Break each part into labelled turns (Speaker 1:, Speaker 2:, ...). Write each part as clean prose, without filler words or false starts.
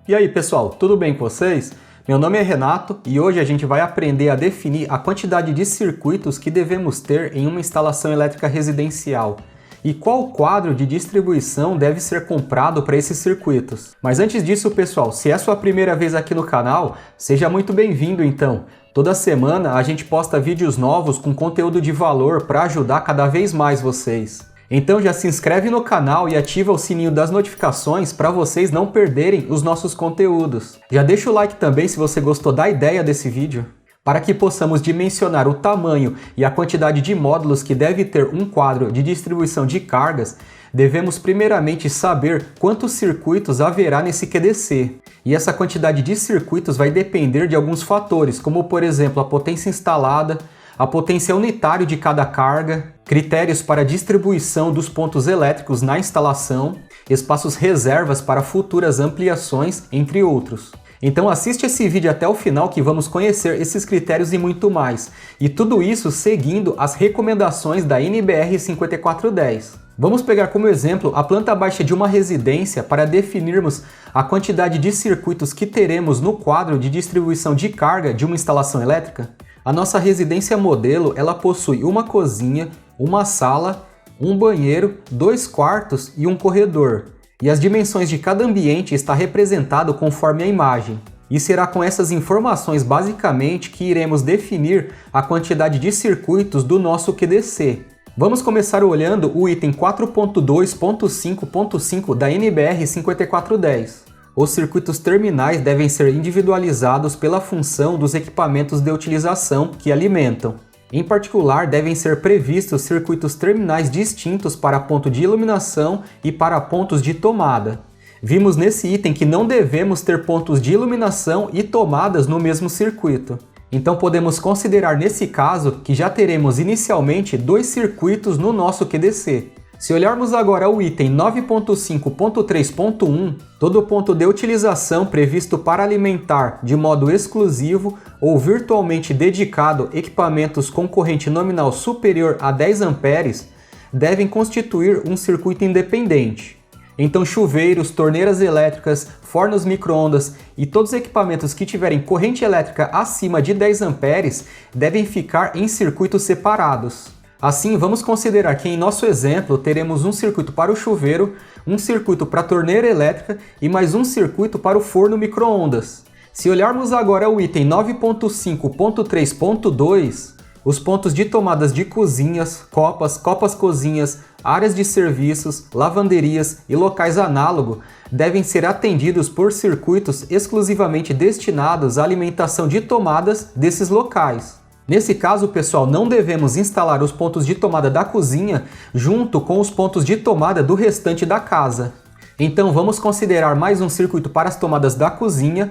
Speaker 1: E aí pessoal, tudo bem com vocês? Meu nome é Renato e hoje a gente vai aprender a definir a quantidade de circuitos que devemos ter em uma instalação elétrica residencial e qual quadro de distribuição deve ser comprado para esses circuitos. Mas antes disso pessoal, se é a sua primeira vez aqui no canal, seja muito bem-vindo então. Toda semana a gente posta vídeos novos com conteúdo de valor para ajudar cada vez mais vocês. Então já se inscreve no canal e ativa o sininho das notificações para vocês não perderem os nossos conteúdos. Já deixa o like também se você gostou da ideia desse vídeo. Para que possamos dimensionar o tamanho e a quantidade de módulos que deve ter um quadro de distribuição de cargas, devemos primeiramente saber quantos circuitos haverá nesse QDC. E essa quantidade de circuitos vai depender de alguns fatores, como por exemplo a potência instalada, a potência unitária de cada carga, critérios para a distribuição dos pontos elétricos na instalação, espaços reservas para futuras ampliações, entre outros. Então assiste esse vídeo até o final que vamos conhecer esses critérios e muito mais. E tudo isso seguindo as recomendações da NBR 5410. Vamos pegar como exemplo a planta baixa de uma residência para definirmos a quantidade de circuitos que teremos no quadro de distribuição de carga de uma instalação elétrica. A nossa residência modelo, ela possui uma cozinha, uma sala, um banheiro, 2 quartos e um corredor. E as dimensões de cada ambiente está representado conforme a imagem. E será com essas informações basicamente que iremos definir a quantidade de circuitos do nosso QDC. Vamos começar olhando o item 4.2.5.5 da NBR 5410. Os circuitos terminais devem ser individualizados pela função dos equipamentos de utilização que alimentam. Em particular, devem ser previstos circuitos terminais distintos para ponto de iluminação e para pontos de tomada. Vimos nesse item que não devemos ter pontos de iluminação e tomadas no mesmo circuito. Então podemos considerar nesse caso que já teremos inicialmente 2 circuitos no nosso QDC. Se olharmos agora o item 9.5.3.1, todo ponto de utilização previsto para alimentar de modo exclusivo ou virtualmente dedicado equipamentos com corrente nominal superior a 10 amperes devem constituir um circuito independente. Então chuveiros, torneiras elétricas, fornos micro-ondas e todos os equipamentos que tiverem corrente elétrica acima de 10 amperes devem ficar em circuitos separados. Assim, vamos considerar que em nosso exemplo teremos um circuito para o chuveiro, um circuito para a torneira elétrica e mais um circuito para o forno micro-ondas. Se olharmos agora o item 9.5.3.2, os pontos de tomadas de cozinhas, copas-cozinhas, áreas de serviços, lavanderias e locais análogos devem ser atendidos por circuitos exclusivamente destinados à alimentação de tomadas desses locais. Nesse caso, pessoal, não devemos instalar os pontos de tomada da cozinha junto com os pontos de tomada do restante da casa. Então vamos considerar mais um circuito para as tomadas da cozinha,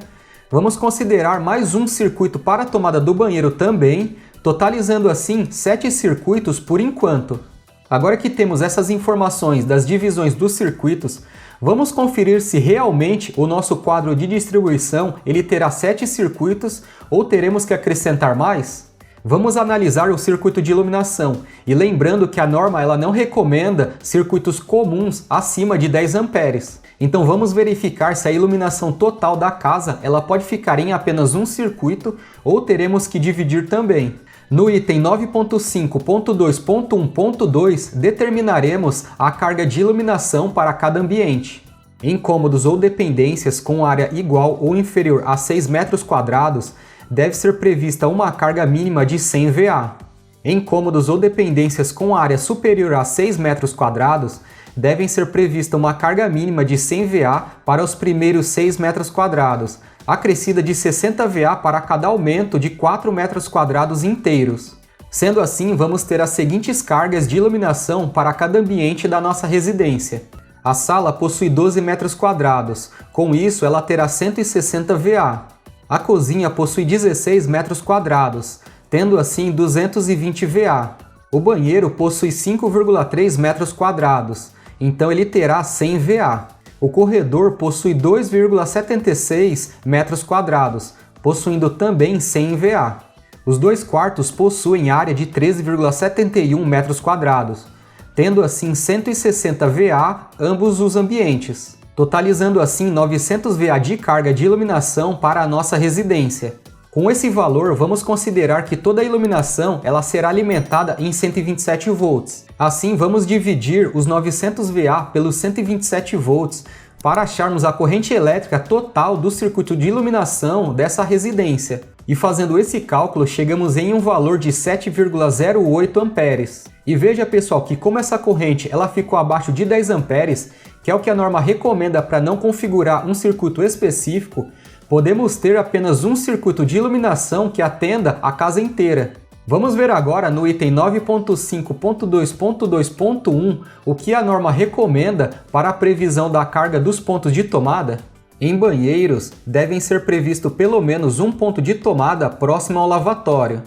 Speaker 1: vamos considerar mais um circuito para a tomada do banheiro também, totalizando assim 7 circuitos por enquanto. Agora que temos essas informações das divisões dos circuitos, vamos conferir se realmente o nosso quadro de distribuição ele terá 7 circuitos ou teremos que acrescentar mais? Vamos analisar o circuito de iluminação e lembrando que a norma ela não recomenda circuitos comuns acima de 10 amperes. Então vamos verificar se a iluminação total da casa ela pode ficar em apenas um circuito ou teremos que dividir também. No item 9.5.2.1.2 determinaremos a carga de iluminação para cada ambiente. Em cômodos ou dependências com área igual ou inferior a 6 metros quadrados, deve ser prevista uma carga mínima de 100 VA. Em cômodos ou dependências com área superior a 6 metros quadrados, devem ser prevista uma carga mínima de 100 VA para os primeiros 6 metros quadrados, acrescida de 60 VA para cada aumento de 4 metros quadrados inteiros. Sendo assim, vamos ter as seguintes cargas de iluminação para cada ambiente da nossa residência. A sala possui 12 metros quadrados, com isso ela terá 160 VA. A cozinha possui 16 metros quadrados, tendo assim 220 VA. O banheiro possui 5,3 metros quadrados, então ele terá 100 VA. O corredor possui 2,76 metros quadrados, possuindo também 100 VA. Os 2 quartos possuem área de 13,71 metros quadrados, tendo assim 160 VA ambos os ambientes. totalizando assim 900 VA de carga de iluminação para a nossa residência. Com esse valor, vamos considerar que toda a iluminação ela será alimentada em 127 volts. Assim, vamos dividir os 900 VA pelos 127 volts para acharmos a corrente elétrica total do circuito de iluminação dessa residência. E fazendo esse cálculo, chegamos em um valor de 7,08 amperes. E veja, pessoal, que como essa corrente ela ficou abaixo de 10 amperes, que é o que a norma recomenda para não configurar um circuito específico, podemos ter apenas um circuito de iluminação que atenda a casa inteira. Vamos ver agora no item 9.5.2.2.1 o que a norma recomenda para a previsão da carga dos pontos de tomada. Em banheiros, devem ser previsto pelo menos um ponto de tomada próximo ao lavatório.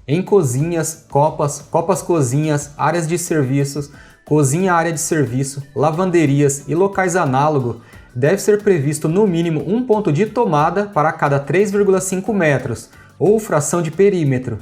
Speaker 1: Em cozinhas, copas-cozinhas, áreas de serviços, cozinha-área de serviço, lavanderias e locais análogos, deve ser previsto no mínimo um ponto de tomada para cada 3,5 metros, ou fração de perímetro,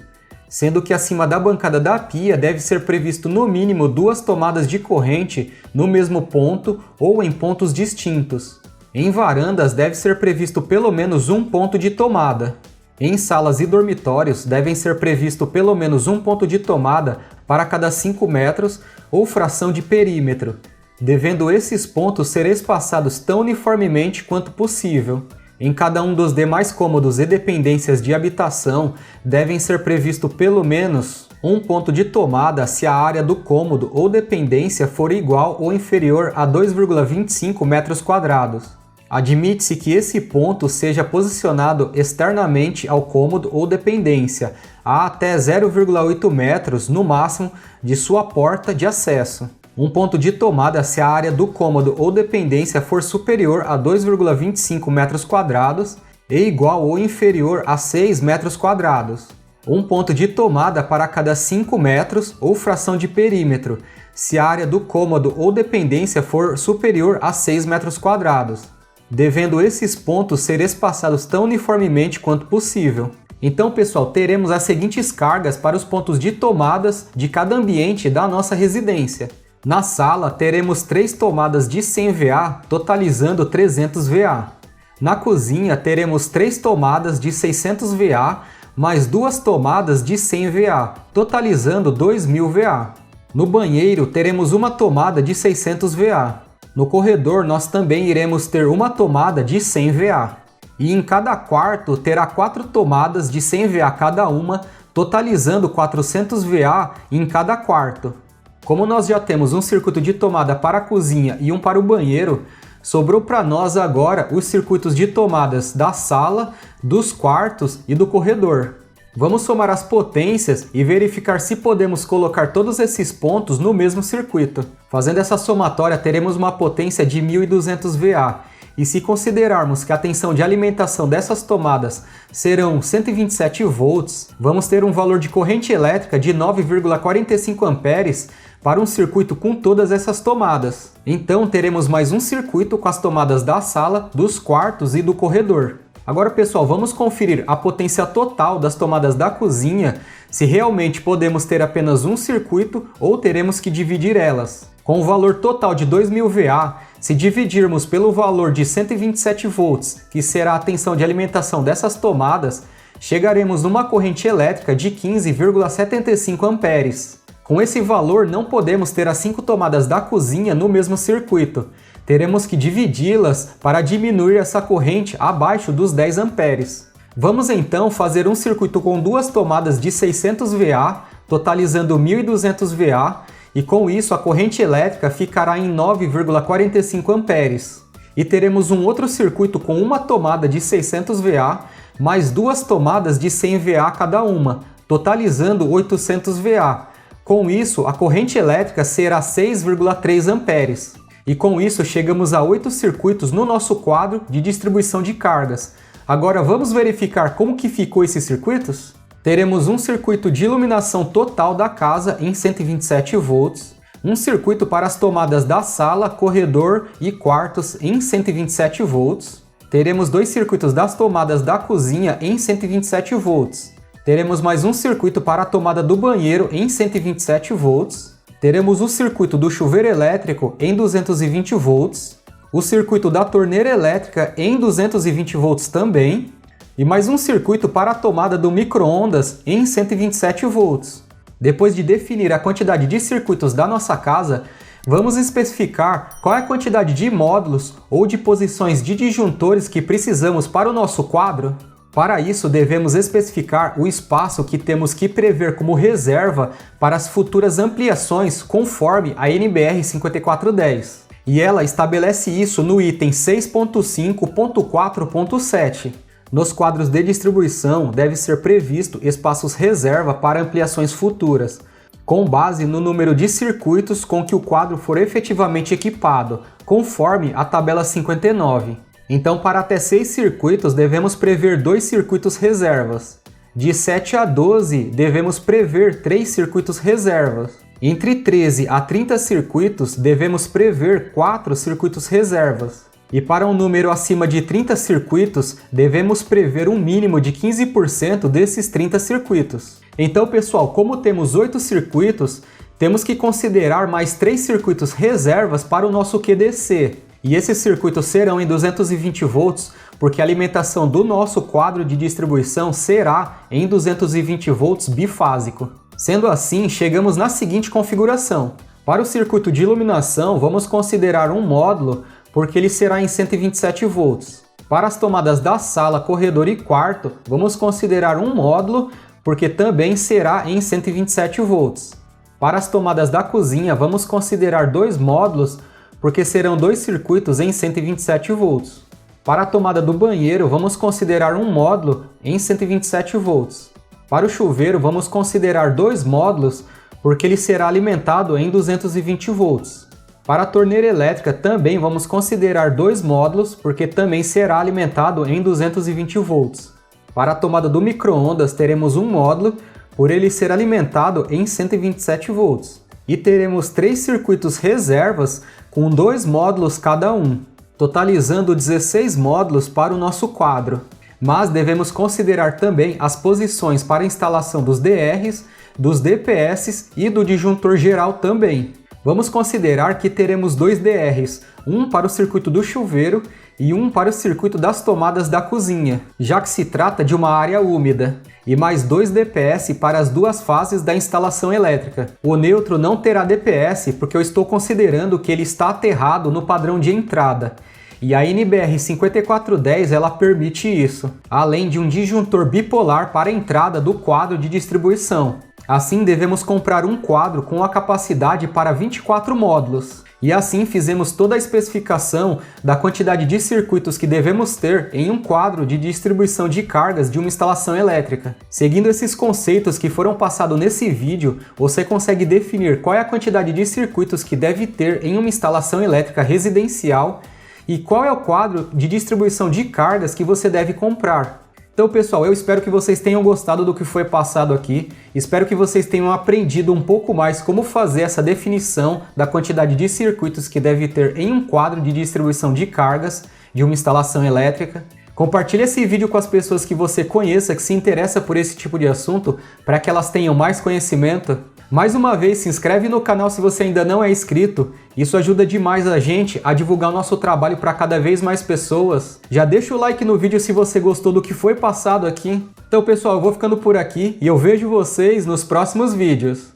Speaker 1: sendo que acima da bancada da pia deve ser previsto no mínimo 2 tomadas de corrente no mesmo ponto ou em pontos distintos. Em varandas deve ser previsto pelo menos um ponto de tomada. Em salas e dormitórios devem ser previsto pelo menos um ponto de tomada para cada 5 metros ou fração de perímetro, devendo esses pontos ser espaçados tão uniformemente quanto possível. Em cada um dos demais cômodos e dependências de habitação, devem ser previsto pelo menos um ponto de tomada se a área do cômodo ou dependência for igual ou inferior a 2,25 metros quadrados. Admite-se que esse ponto seja posicionado externamente ao cômodo ou dependência, a até 0,8 metros no máximo de sua porta de acesso. Um ponto de tomada se a área do cômodo ou dependência for superior a 2,25 metros quadrados e igual ou inferior a 6 metros quadrados. Um ponto de tomada para cada 5 metros ou fração de perímetro, se a área do cômodo ou dependência for superior a 6 metros quadrados, devendo esses pontos ser espaçados tão uniformemente quanto possível. Então, pessoal, teremos as seguintes cargas para os pontos de tomadas de cada ambiente da nossa residência. Na sala, teremos 3 tomadas de 100 VA, totalizando 300 VA. Na cozinha, teremos 3 tomadas de 600 VA, mais 2 tomadas de 100 VA, totalizando 2000 VA. No banheiro, teremos uma tomada de 600 VA. No corredor, nós também iremos ter uma tomada de 100 VA. E em cada quarto, terá 4 tomadas de 100 VA cada uma, totalizando 400 VA em cada quarto. Como nós já temos um circuito de tomada para a cozinha e um para o banheiro, sobrou para nós agora os circuitos de tomadas da sala, dos quartos e do corredor. Vamos somar as potências e verificar se podemos colocar todos esses pontos no mesmo circuito. Fazendo essa somatória, teremos uma potência de 1.200 VA. E se considerarmos que a tensão de alimentação dessas tomadas serão 127 volts, vamos ter um valor de corrente elétrica de 9,45 amperes para um circuito com todas essas tomadas. Então teremos mais um circuito com as tomadas da sala, dos quartos e do corredor. Agora, pessoal, vamos conferir a potência total das tomadas da cozinha, se realmente podemos ter apenas um circuito ou teremos que dividir elas. Com o valor total de 2000 VA, se dividirmos pelo valor de 127 volts, que será a tensão de alimentação dessas tomadas, chegaremos numa corrente elétrica de 15,75 amperes. Com esse valor, não podemos ter as 5 tomadas da cozinha no mesmo circuito. Teremos que dividi-las para diminuir essa corrente abaixo dos 10 amperes. Vamos então fazer um circuito com 2 tomadas de 600 VA, totalizando 1.200 VA, e com isso a corrente elétrica ficará em 9,45 amperes. E teremos um outro circuito com uma tomada de 600 VA, mais 2 tomadas de 100 VA cada uma, totalizando 800 VA. Com isso, a corrente elétrica será 6,3 amperes. E com isso chegamos a 8 circuitos no nosso quadro de distribuição de cargas. Agora vamos verificar como que ficou esses circuitos? Teremos um circuito de iluminação total da casa em 127 volts, um circuito para as tomadas da sala, corredor e quartos em 127 volts. Teremos 2 circuitos das tomadas da cozinha em 127 volts. Teremos mais um circuito para a tomada do banheiro em 127 volts. Teremos o circuito do chuveiro elétrico em 220 volts. o circuito da torneira elétrica em 220 volts também, e mais um circuito para a tomada do micro-ondas em 127 volts. Depois de definir a quantidade de circuitos da nossa casa, vamos especificar qual é a quantidade de módulos ou de posições de disjuntores que precisamos para o nosso quadro. Para isso, devemos especificar o espaço que temos que prever como reserva para as futuras ampliações conforme a NBR 5410. E ela estabelece isso no item 6.5.4.7. Nos quadros de distribuição, deve ser previsto espaços reserva para ampliações futuras, com base no número de circuitos com que o quadro for efetivamente equipado, conforme a tabela 59. Então, para até 6 circuitos, devemos prever 2 circuitos reservas. De 7 a 12, devemos prever 3 circuitos reservas. Entre 13 a 30 circuitos, devemos prever 4 circuitos reservas. E para um número acima de 30 circuitos, devemos prever um mínimo de 15% desses 30 circuitos. Então, pessoal, como temos 8 circuitos, temos que considerar mais 3 circuitos reservas para o nosso QDC. E esses circuitos serão em 220 volts, porque a alimentação do nosso quadro de distribuição será em 220 volts bifásico. Sendo assim, chegamos na seguinte configuração. Para o circuito de iluminação, vamos considerar um módulo, porque ele será em 127 volts. Para as tomadas da sala, corredor e quarto, vamos considerar um módulo, porque também será em 127 volts. Para as tomadas da cozinha, vamos considerar 2 módulos, porque serão 2 circuitos em 127 volts. Para a tomada do banheiro, vamos considerar um módulo em 127 volts. Para o chuveiro, vamos considerar 2 módulos, porque ele será alimentado em 220 volts. Para a torneira elétrica também vamos considerar 2 módulos, porque também será alimentado em 220 volts. Para a tomada do micro-ondas teremos um módulo, por ele ser alimentado em 127 volts. E teremos 3 circuitos reservas com 2 módulos cada um, totalizando 16 módulos para o nosso quadro. Mas devemos considerar também as posições para a instalação dos DRs, dos DPS e do disjuntor geral também. Vamos considerar que teremos 2 DRs, um para o circuito do chuveiro e um para o circuito das tomadas da cozinha, já que se trata de uma área úmida, e mais 2 DPS para as 2 fases da instalação elétrica. O neutro não terá DPS porque eu estou considerando que ele está aterrado no padrão de entrada, e a NBR 5410 ela permite isso, além de um disjuntor bipolar para a entrada do quadro de distribuição. Assim, devemos comprar um quadro com a capacidade para 24 módulos. E assim fizemos toda a especificação da quantidade de circuitos que devemos ter em um quadro de distribuição de cargas de uma instalação elétrica. Seguindo esses conceitos que foram passados nesse vídeo, você consegue definir qual é a quantidade de circuitos que deve ter em uma instalação elétrica residencial e qual é o quadro de distribuição de cargas que você deve comprar. Então, pessoal, eu espero que vocês tenham gostado do que foi passado aqui. Espero que vocês tenham aprendido um pouco mais como fazer essa definição da quantidade de circuitos que deve ter em um quadro de distribuição de cargas de uma instalação elétrica. Compartilhe esse vídeo com as pessoas que você conheça, que se interessa por esse tipo de assunto, para que elas tenham mais conhecimento. Mais uma vez, se inscreve no canal se você ainda não é inscrito. Isso ajuda demais a gente a divulgar o nosso trabalho para cada vez mais pessoas. Já deixa o like no vídeo se você gostou do que foi passado aqui. Então, pessoal, eu vou ficando por aqui e eu vejo vocês nos próximos vídeos.